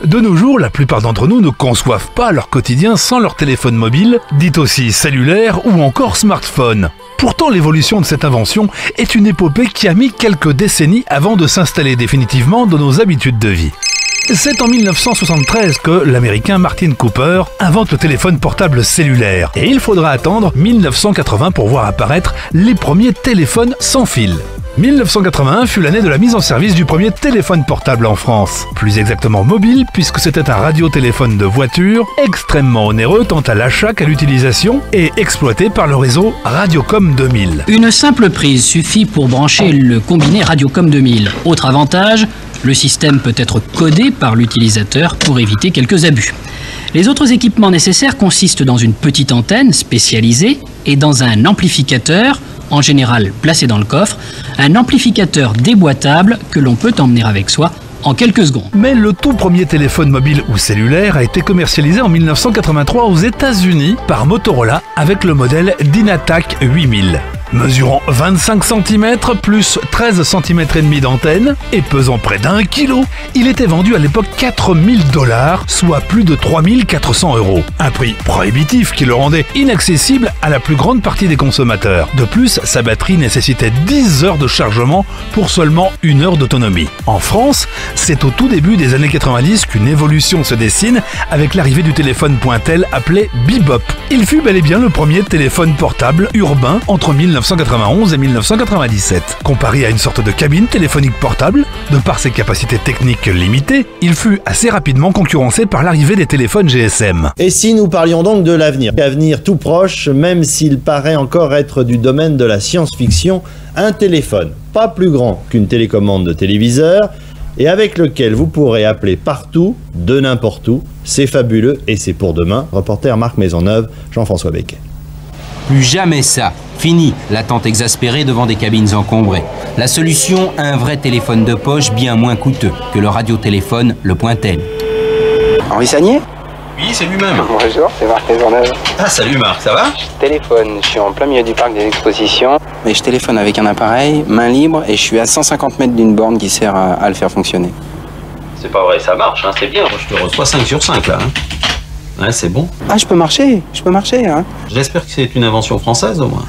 De nos jours, la plupart d'entre nous ne conçoivent pas leur quotidien sans leur téléphone mobile, dit aussi cellulaire ou encore smartphone. Pourtant, l'évolution de cette invention est une épopée qui a mis quelques décennies avant de s'installer définitivement dans nos habitudes de vie. C'est en 1973 que l'américain Martin Cooper invente le téléphone portable cellulaire. Et il faudra attendre 1980 pour voir apparaître les premiers téléphones sans fil. 1981 fut l'année de la mise en service du premier téléphone portable en France. Plus exactement mobile, puisque c'était un radiotéléphone de voiture, extrêmement onéreux tant à l'achat qu'à l'utilisation, et exploité par le réseau Radiocom 2000. Une simple prise suffit pour brancher le combiné Radiocom 2000. Autre avantage, le système peut être codé par l'utilisateur pour éviter quelques abus. Les autres équipements nécessaires consistent dans une petite antenne spécialisée et dans un amplificateur, en général placé dans le coffre, un amplificateur déboîtable que l'on peut emmener avec soi en quelques secondes. Mais le tout premier téléphone mobile ou cellulaire a été commercialisé en 1983 aux États-Unis par Motorola avec le modèle Dynatac 8000. Mesurant 25 cm plus 13 cm et demi d'antenne et pesant près d'1 kg, il était vendu à l'époque 4 000 $, soit plus de 3 400 €. Un prix prohibitif qui le rendait inaccessible à la plus grande partie des consommateurs. De plus, sa batterie nécessitait 10 heures de chargement pour seulement 1 heure d'autonomie. En France, c'est au tout début des années 90 qu'une évolution se dessine avec l'arrivée du téléphone Pointel appelé Bebop. Il fut bel et bien le premier téléphone portable urbain entre 1991 et 1997. Comparé à une sorte de cabine téléphonique portable, de par ses capacités techniques limitées, il fut assez rapidement concurrencé par l'arrivée des téléphones GSM. Et si nous parlions donc de l'avenir, avenir tout proche, même s'il paraît encore être du domaine de la science-fiction, un téléphone pas plus grand qu'une télécommande de téléviseur et avec lequel vous pourrez appeler partout, de n'importe où, c'est fabuleux et c'est pour demain. Reporter Marc Maisonneuve, Jean-François Becquet. Plus jamais ça. Fini l'attente exaspérée devant des cabines encombrées. La solution, un vrai téléphone de poche bien moins coûteux que le radiotéléphone, le Pointel. Henri Sagnier ? Oui, c'est lui-même. Bonjour, c'est Marc Maisonneuve. Ah, salut Marc, ça va? Je téléphone, je suis en plein milieu du parc des expositions. Mais je téléphone avec un appareil, main libre, et je suis à 150 mètres d'une borne qui sert à le faire fonctionner. C'est pas vrai, ça marche, hein, c'est bien. Je te reçois 5 sur 5 là. Ouais, c'est bon. Ah, je peux marcher, hein. J'espère que c'est une invention française au moins.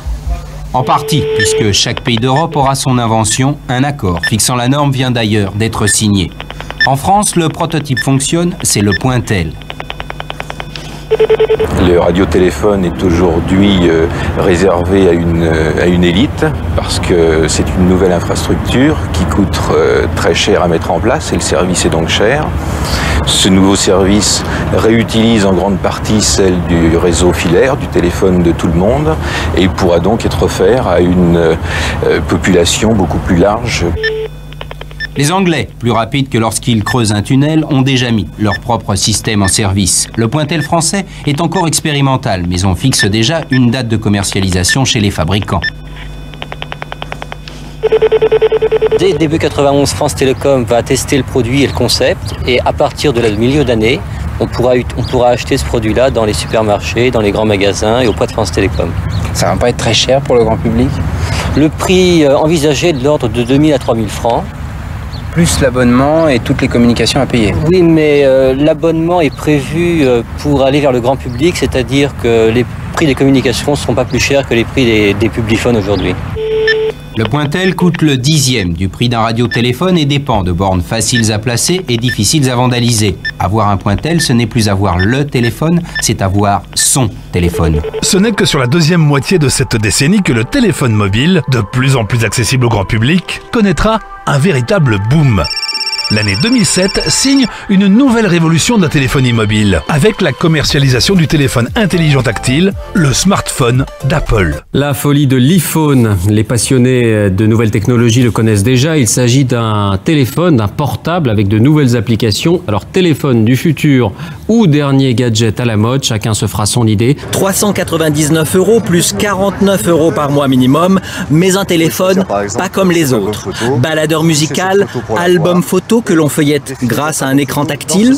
En partie, puisque chaque pays d'Europe aura son invention, un accord fixant la norme vient d'ailleurs d'être signé. En France, le prototype fonctionne, c'est le Pointel. Le radiotéléphone est aujourd'hui réservé à une élite parce que c'est une nouvelle infrastructure qui coûte très cher à mettre en place et le service est donc cher. Ce nouveau service réutilise en grande partie celle du réseau filaire, du téléphone de tout le monde et pourra donc être offert à une population beaucoup plus large. Les Anglais, plus rapides que lorsqu'ils creusent un tunnel, ont déjà mis leur propre système en service. Le Pointel français est encore expérimental, mais on fixe déjà une date de commercialisation chez les fabricants. Dès début 91, France Télécom va tester le produit et le concept, et à partir de la milieu d'année, on pourra acheter ce produit-là dans les supermarchés, dans les grands magasins et auprès de France Télécom. Ça va pas être très cher pour le grand public? Le prix envisagé est de l'ordre de 2 000 à 3 000 francs. Plus l'abonnement et toutes les communications à payer. Oui, mais l'abonnement est prévu pour aller vers le grand public, c'est-à-dire que les prix des communications ne seront pas plus chers que les prix des publiphones aujourd'hui. Le Pointel coûte le 10e du prix d'un radiotéléphone et dépend de bornes faciles à placer et difficiles à vandaliser. Avoir un Pointel, ce n'est plus avoir le téléphone, c'est avoir son téléphone. Ce n'est que sur la deuxième moitié de cette décennie que le téléphone mobile, de plus en plus accessible au grand public, connaîtra un véritable boom. L'année 2007 signe une nouvelle révolution de la téléphonie mobile, avec la commercialisation du téléphone intelligent tactile, le smartphone d'Apple. La folie de l'iPhone. Les passionnés de nouvelles technologies le connaissent déjà. Il s'agit d'un téléphone, d'un portable avec de nouvelles applications. Alors téléphone du futur ou dernier gadget à la mode, chacun se fera son idée. 399 € plus 49 € par mois minimum, mais un téléphone pas comme les autres. Baladeur musical, album photo, que l'on feuillette grâce à un écran tactile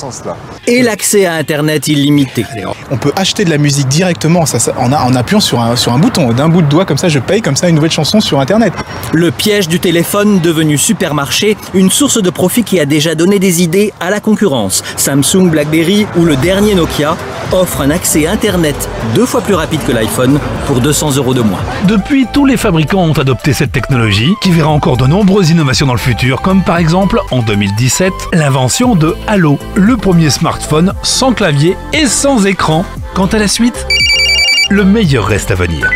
et l'accès à Internet illimité. On peut acheter de la musique directement en appuyant sur un bouton. D'un bout de doigt, comme ça je paye comme ça une nouvelle chanson sur Internet. Le piège du téléphone devenu supermarché, une source de profit qui a déjà donné des idées à la concurrence. Samsung, BlackBerry ou le dernier Nokia offrent un accès Internet 2 fois plus rapide que l'iPhone pour 200 € de moins. Depuis, tous les fabricants ont adopté cette technologie qui verra encore de nombreuses innovations dans le futur, comme par exemple en 2017 l'invention de Halo, le premier smartphone sans clavier et sans écran. Quant à la suite, le meilleur reste à venir.